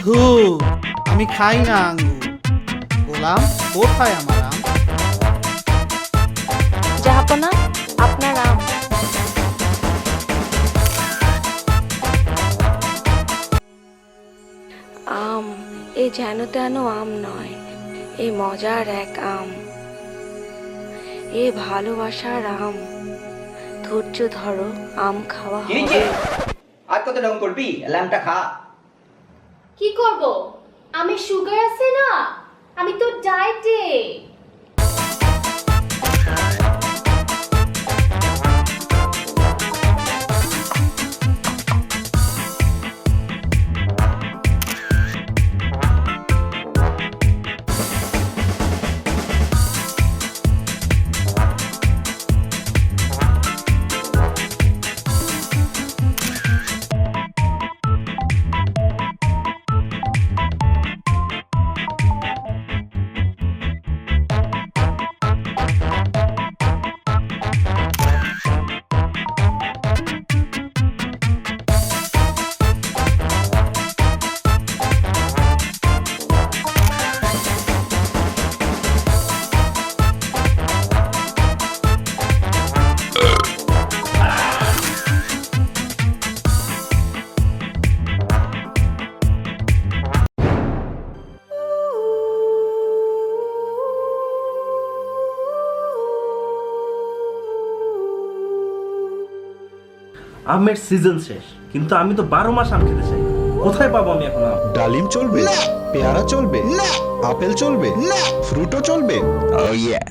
ধুর, আমি খাই না আঙ্গুর। গোলাম, কোথায় আমার আম? জাহাপনা, আপনার আম। আম, এ যেন তেন আম নয়, এ মজার এক আম, এ ভালোবাসার আম। ধৈর্য ধরো, আম খাওয়া হবে। আর কত রকম করবি ল্যাম্পটা খা। কি করব? আমি সুগার আছে না, আমি তো ডায়েটে। আমের সিজন শেষ, কিন্তু আমি তো 12 মাস আম খেতে চাই। কোথায় পাবো আমি এখন আম? ডালিম চলবে, পেয়ারা চলবে, আপেল চলবে, ফ্রুটও চলবে। Oh yeah.